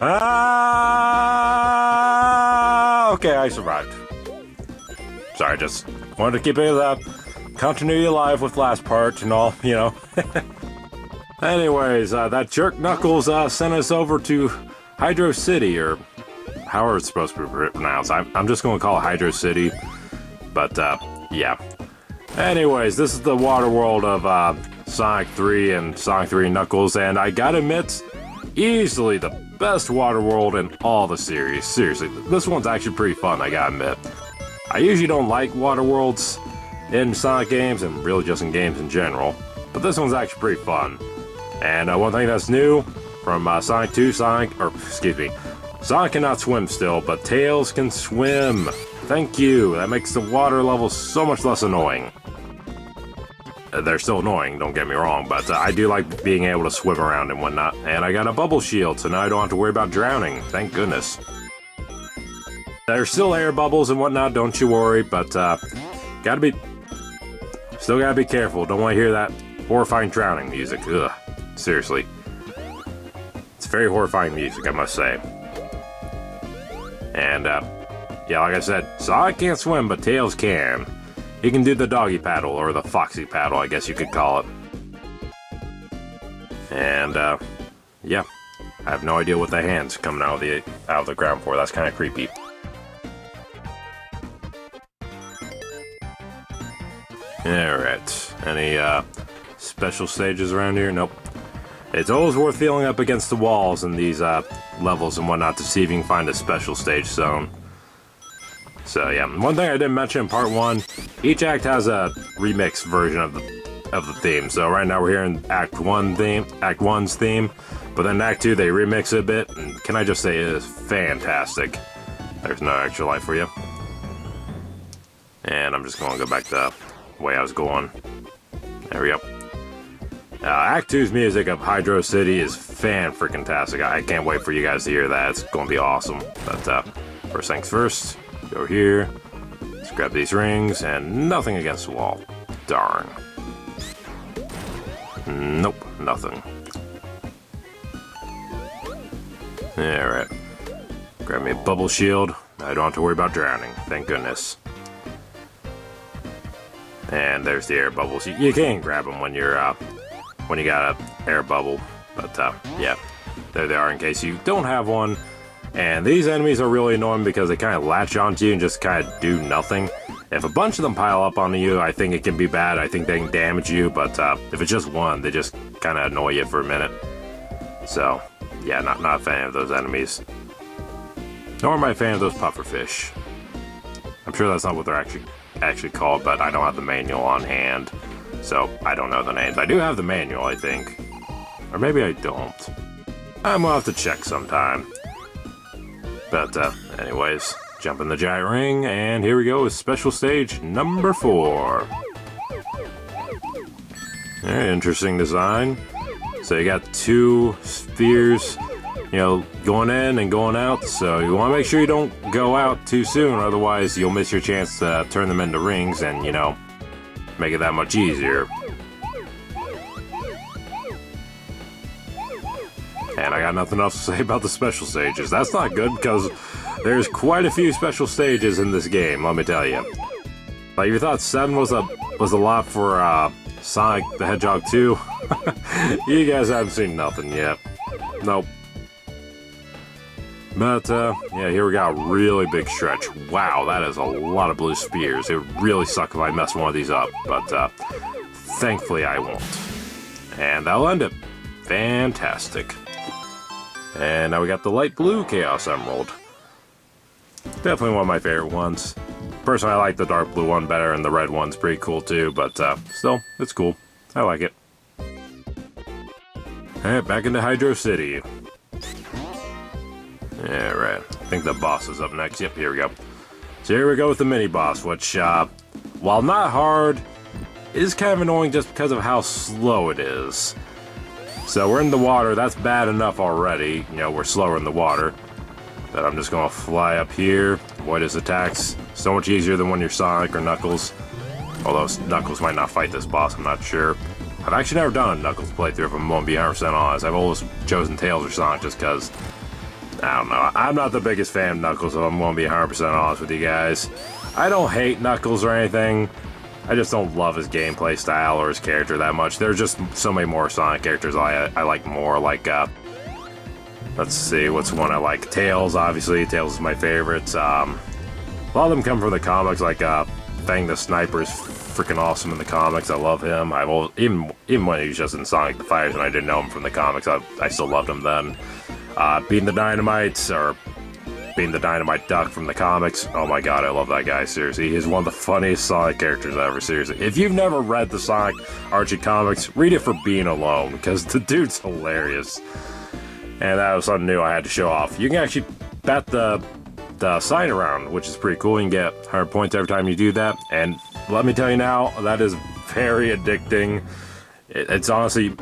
Ah! Okay, I survived. Sorry, just wanted to keep it continuity alive with last part and all, you know. Anyways, that jerk Knuckles sent us over to Hydrocity, or however it's supposed to be pronounced. I'm just going to call it Hydrocity, but yeah. Anyways, this is the water world of Sonic 3 and Sonic 3 Knuckles, and I gotta admit, easily the best water world in all the series. Seriously, this one's actually pretty fun, I gotta admit. I usually don't like water worlds in Sonic games, and really just in games in general, but this one's actually pretty fun. And one thing that's new from Sonic 2, Sonic cannot swim still, but Tails can swim. Thank you, that makes the water levels so much less annoying. They're still annoying, don't get me wrong, but I do like being able to swim around and whatnot. And I got a bubble shield, so now I don't have to worry about drowning, thank goodness. There's still air bubbles and whatnot, don't you worry, but still gotta be careful. Don't want to hear that horrifying drowning music. Ugh, seriously. It's very horrifying music, I must say. And, yeah, like I said, Sonic can't swim, but Tails can. He can do the doggy paddle, or the foxy paddle, I guess you could call it. And, yeah. I have no idea what the hand's coming out of the ground for. That's kind of creepy. Alright. Any, special stages around here? Nope. It's always worth feeling up against the walls in these, levels and whatnot to see if you can find a special stage zone. So yeah, one thing I didn't mention in part 1, each act has a remix version of the theme. So right now we're hearing Act 1's theme, but then Act 2 they remix it a bit, and can I just say it is fantastic. There's no extra life for you. And I'm just going to go back to the way I was going. There we go. Act 2's music of Hydrocity is fan-freaking-tastic. I can't wait for you guys to hear that. It's going to be awesome. But first things first. Go here, let's grab these rings, and nothing against the wall. Darn. Nope, nothing. Alright. Grab me a bubble shield. I don't have to worry about drowning, thank goodness. And there's the air bubbles. You can grab them when you're, when you got an air bubble. But, yeah. There they are in case you don't have one. And these enemies are really annoying because they kind of latch onto you and just kind of do nothing. If a bunch of them pile up onto you, I think it can be bad. I think they can damage you, but if it's just one, they just kind of annoy you for a minute. So, yeah, not a fan of those enemies. Nor am I a fan of those pufferfish. I'm sure that's not what they're actually called, but I don't have the manual on hand, so I don't know the names. I do have the manual, I think. Or maybe I don't. I'm gonna have to check sometime. But, anyways, jump in the giant ring, and here we go with special stage number 4. Very interesting design. So you got 2 spheres, you know, going in and going out, so you want to make sure you don't go out too soon, otherwise you'll miss your chance to turn them into rings and, you know, make it that much easier. And I got nothing else to say about the special stages. That's not good, because there's quite a few special stages in this game, let me tell you. Like, you thought 7 was a lot for Sonic the Hedgehog 2? You guys haven't seen nothing yet. Nope. But, yeah, here we got a really big stretch. Wow, that is a lot of blue spheres. It would really suck if I messed one of these up, but, thankfully I won't. And that'll end it. Fantastic. And now we got the light blue Chaos Emerald. Definitely one of my favorite ones. Personally, I like the dark blue one better, and the red one's pretty cool too, but still, it's cool. I like it. Alright, back into Hydrocity. Alright, I think the boss is up next. Yep, here we go. So here we go with the mini-boss, which, while not hard, is kind of annoying just because of how slow it is. So we're in the water, that's bad enough already. You know, we're slower in the water. But I'm just gonna fly up here, avoid his attacks. So much easier than when you're Sonic or Knuckles. Although Knuckles might not fight this boss, I'm not sure. I've actually never done a Knuckles playthrough if I'm gonna be 100% honest. I've always chosen Tails or Sonic just because I don't know. I'm not the biggest fan of Knuckles, so I'm going to be 100% honest with you guys. I don't hate Knuckles or anything. I just don't love his gameplay style or his character that much. There's just so many more Sonic characters I like more. Like, let's see, what's one I like? Tails, obviously. Tails is my favorite. A lot of them come from the comics, like Fang the Sniper is freaking awesome in the comics. I love him. Even when he was just in Sonic the Fighters and I didn't know him from the comics, I still loved him then. Being the Dynamite, or being the Dynamite Duck from the comics. Oh my god, I love that guy, seriously. He's one of the funniest Sonic characters ever, seriously. If you've never read the Sonic Archie comics, read it for being alone, because the dude's hilarious. And that was something new I had to show off. You can actually bet the sign around, which is pretty cool. You can get 100 points every time you do that. And let me tell you now, that is very addicting. It's honestly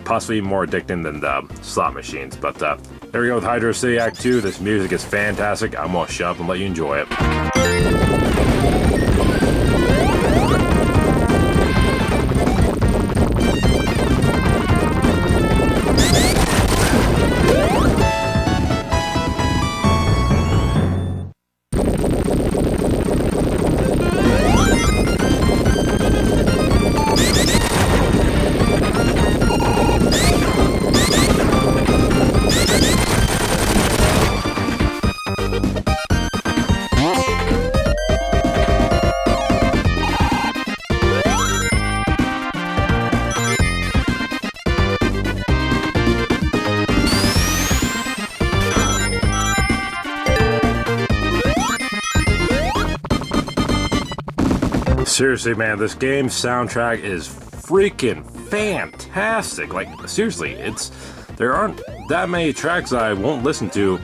possibly more addicting than the slot machines. But there we go with Hydrocity Act 2. This music is fantastic. I'm going to shut up and let you enjoy it. Seriously, man, this game's soundtrack is freaking fantastic. Like, seriously, there aren't that many tracks that I won't listen to,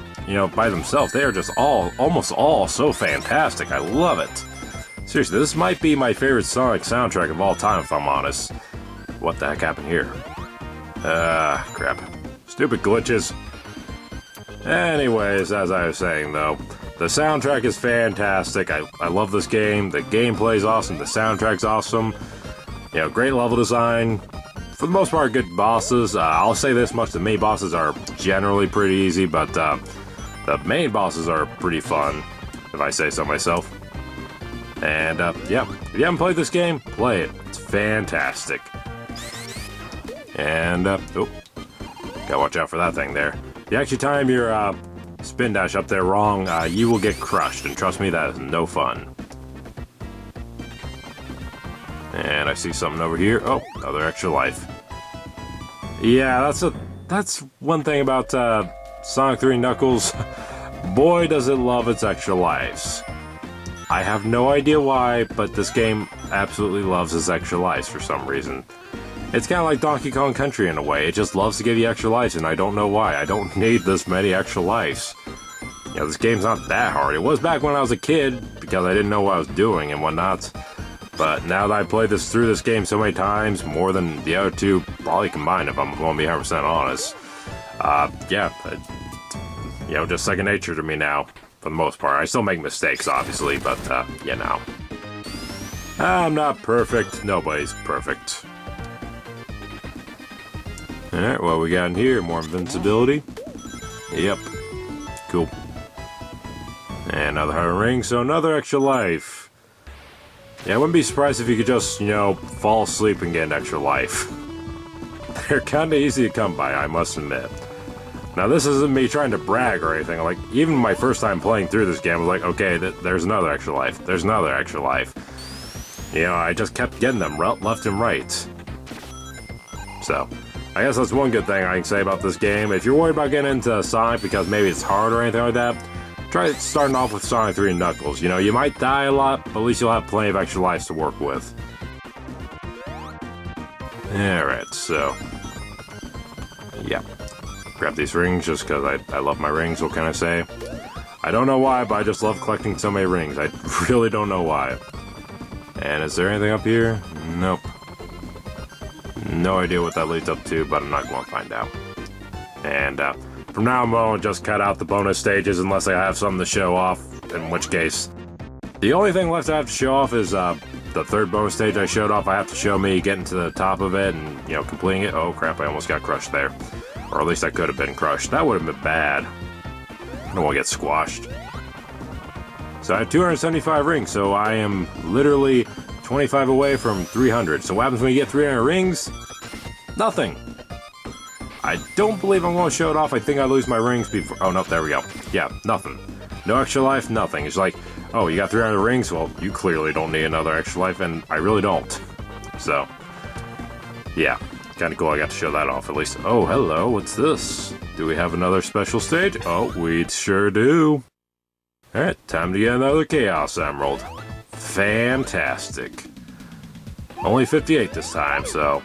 by themselves. They are just almost all so fantastic. I love it. Seriously, this might be my favorite Sonic soundtrack of all time, if I'm honest. What the heck happened here? Crap. Stupid glitches. Anyways, as I was saying, though, the soundtrack is fantastic. I love this game. The gameplay's awesome. The soundtrack's awesome. Great level design. For the most part, good bosses. I'll say this much, the main bosses are generally pretty easy, but the main bosses are pretty fun, if I say so myself. And, yeah, if you haven't played this game, play it. It's fantastic. And, oh, gotta watch out for that thing there. If you actually time your, spin dash up there wrong, you will get crushed, and trust me, that is no fun. And I see something over here. Oh, another extra life. Yeah, that's one thing about Sonic 3 Knuckles. Boy, does it love its extra lives. I have no idea why, but this game absolutely loves its extra lives for some reason. It's kind of like Donkey Kong Country in a way. It just loves to give you extra lives, and I don't know why. I don't need this many extra lives. This game's not that hard. It was back when I was a kid, because I didn't know what I was doing and whatnot. But now that I played through this game so many times, more than the other two probably combined, if I'm going to be 100% honest. Yeah, just second nature to me now, for the most part. I still make mistakes, obviously, but, now. I'm not perfect. Nobody's perfect. Alright, what we got in here? More invincibility. Yep. Cool. And another 100 rings, so another extra life. Yeah, I wouldn't be surprised if you could just, fall asleep and get an extra life. They're kind of easy to come by, I must admit. Now, this isn't me trying to brag or anything. Like, even my first time playing through this game, I was like, okay, there's another extra life. There's another extra life. I just kept getting them left and right. So, I guess that's one good thing I can say about this game. If you're worried about getting into Sonic because maybe it's hard or anything like that, try starting off with Sonic 3 and Knuckles. You might die a lot, but at least you'll have plenty of extra lives to work with. Alright, so... yeah. Grab these rings just because I love my rings, what can I say? I don't know why, but I just love collecting so many rings. I really don't know why. And is there anything up here? Nope. No idea what that leads up to, but I'm not going to find out. And from now on, I'll just cut out the bonus stages unless I have something to show off, in which case... the only thing left I have to show off is the third bonus stage I showed off. I have to show me getting to the top of it and, completing it. Oh crap, I almost got crushed there. Or at least I could have been crushed. That would have been bad. don't want to get squashed. So I have 275 rings, so I am literally 25 away from 300. So what happens when you get 300 rings? Nothing. I don't believe I'm going to show it off. I think I lose my rings before... Oh, no, there we go. Yeah, nothing. No extra life, nothing. It's like, oh, you got 300 rings? Well, you clearly don't need another extra life, and I really don't. So, yeah. Kind of cool I got to show that off, at least. Oh, hello, what's this? Do we have another special stage? Oh, we sure do. Alright, time to get another Chaos Emerald. Fantastic. Only 58 this time, so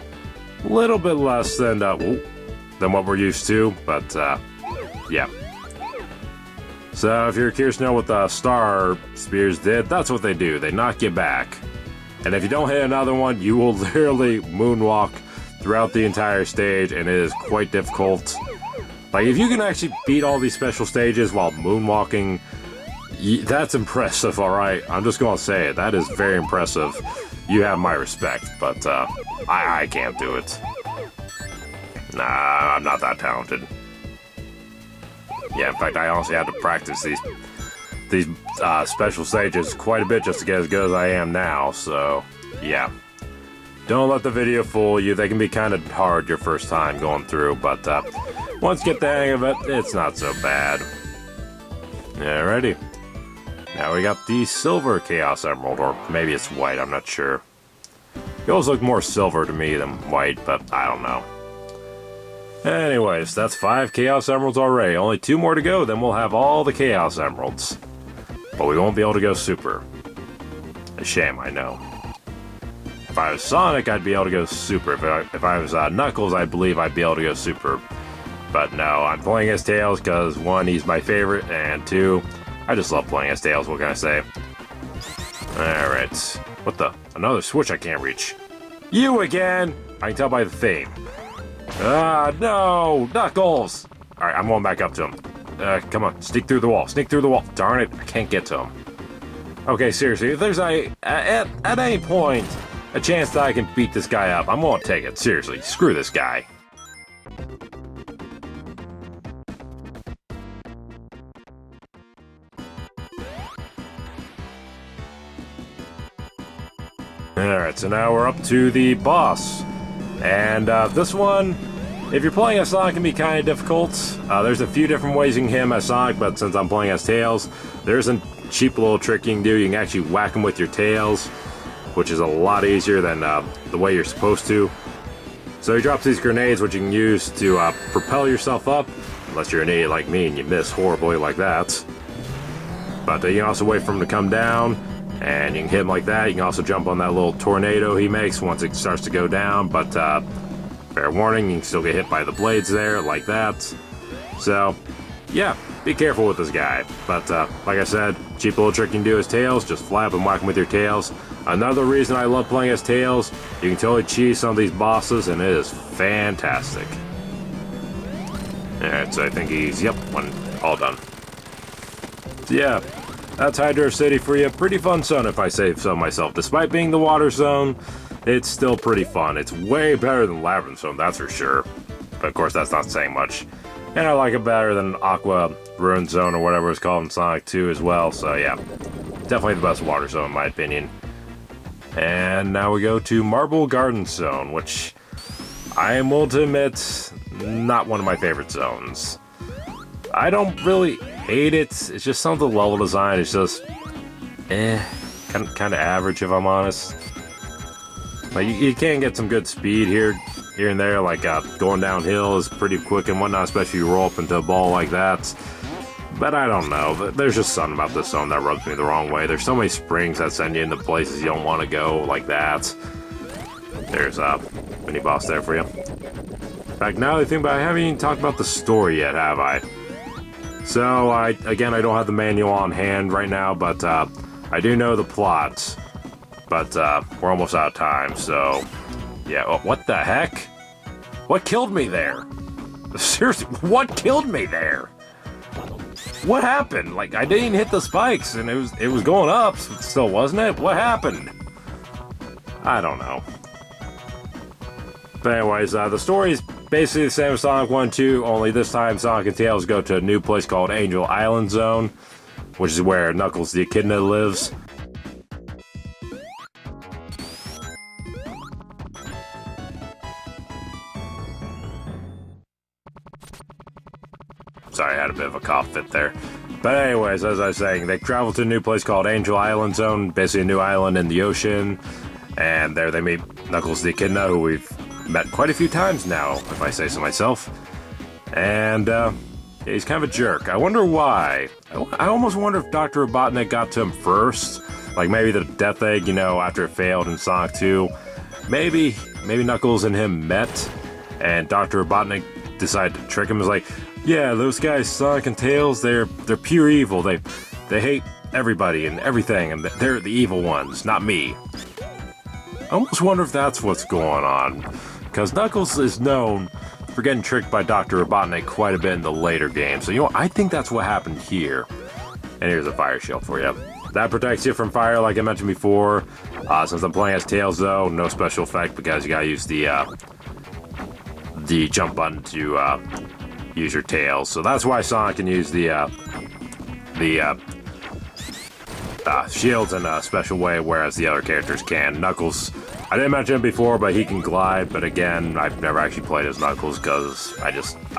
a little bit less than what we're used to, but yeah. So if you're curious to know what the Star Spears did, that's what they do. They knock you back. And if you don't hit another one, you will literally moonwalk throughout the entire stage, and it is quite difficult. Like, if you can actually beat all these special stages while moonwalking, that's impressive, alright? I'm just gonna say it. That is very impressive. You have my respect, but I can't do it. Nah, I'm not that talented. Yeah, in fact, I honestly had to practice these special stages quite a bit just to get as good as I am now, so yeah. Don't let the video fool you. They can be kind of hard your first time going through, but once you get the hang of it, it's not so bad. Alrighty. Now we got the Silver Chaos Emerald, or maybe it's white, I'm not sure. It always look more silver to me than white, but I don't know. Anyways, that's 5 Chaos Emeralds already. Only 2 more to go, then we'll have all the Chaos Emeralds. But we won't be able to go Super. A shame, I know. If I was Sonic, I'd be able to go Super. If I was Knuckles, I believe I'd be able to go Super. But no, I'm playing as Tails because 1, he's my favorite, and 2, I just love playing as Tails, what can I say? Alright. What the? Another switch I can't reach. You again! I can tell by the theme. Ah, no! Knuckles! Alright, I'm going back up to him. Come on, sneak through the wall. Sneak through the wall. Darn it, I can't get to him. Okay, seriously, if there's at any point a chance that I can beat this guy up, I'm gonna take it. Seriously, screw this guy. Alright, so now we're up to the boss. And this one, if you're playing as Sonic, it can be kind of difficult. There's a few different ways you can hit him as Sonic, but since I'm playing as Tails, there's a cheap little trick you can do. You can actually whack him with your tails, which is a lot easier than the way you're supposed to. So he drops these grenades, which you can use to propel yourself up, unless you're an idiot like me and you miss horribly like that. But you can also wait for him to come down, and you can hit him like that. You can also jump on that little tornado he makes once it starts to go down, but fair warning, you can still get hit by the blades there, like that. So, yeah, be careful with this guy. But, like I said, cheap little trick you can do is Tails, just fly up and whack him with your tails. Another reason I love playing as Tails, you can totally cheese some of these bosses, and it is fantastic. Alright, so I think he's, yep, all done. So, yeah. That's Hydrocity for you. Pretty fun zone if I say so myself. Despite being the water zone, it's still pretty fun. It's way better than Labyrinth Zone, that's for sure. But of course, that's not saying much. And I like it better than Aqua Ruin Zone or whatever it's called in Sonic 2 as well. So yeah, definitely the best water zone in my opinion. And now we go to Marble Garden Zone, which I am willing to admit, not one of my favorite zones. I don't really hate it. It's just some of the level design is just, kind of average if I'm honest. Like you can get some good speed here and there, like going downhill is pretty quick and whatnot, especially if you roll up into a ball like that. But I don't know. There's just something about this zone that rubs me the wrong way. There's so many springs that send you into places you don't want to go, like that. There's a mini boss there for you. In fact, now that I think about it, I haven't even talked about the story yet, have I? So, again, I don't have the manual on hand right now, but I do know the plot. But we're almost out of time, so yeah. Oh, what the heck? What killed me there? Seriously, what killed me there? What happened? Like, I didn't hit the spikes, and it was going up, still, wasn't it? What happened? I don't know. But anyways, the story's basically the same as Sonic 1 and 2, only this time Sonic and Tails go to a new place called Angel Island Zone, which is where Knuckles the Echidna lives. Sorry, I had a bit of a cough fit there. But anyways, as I was saying, they travel to a new place called Angel Island Zone, basically a new island in the ocean. And there they meet Knuckles the Echidna, who we've met quite a few times now, if I say so myself. And he's kind of a jerk. I wonder why. I almost wonder if Dr. Robotnik got to him first. Like maybe the Death Egg, you know, after it failed in Sonic 2. Maybe Knuckles and him met, and Dr. Robotnik decided to trick him. It was like, yeah, those guys, Sonic and Tails, they're pure evil. They hate everybody and everything, and they're the evil ones, not me. I almost wonder if that's what's going on, because Knuckles is known for getting tricked by Dr. Robotnik quite a bit in the later games. So, you know, I think that's what happened here. And here's a fire shield for you. That protects you from fire, like I mentioned before. Since I'm playing as Tails, though, no special effect, because you gotta use the jump button to use your tails. So that's why Sonic can use the shields in a special way, whereas the other characters can. Knuckles, I didn't mention it before, but he can glide, but again, I've never actually played as Knuckles because I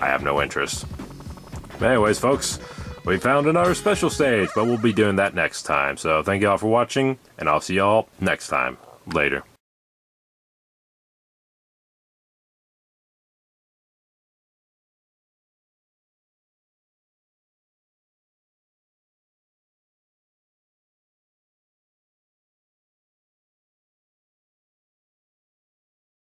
have no interest. But anyways, folks, we found another special stage, but we'll be doing that next time. So thank you all for watching, and I'll see y'all next time. Later.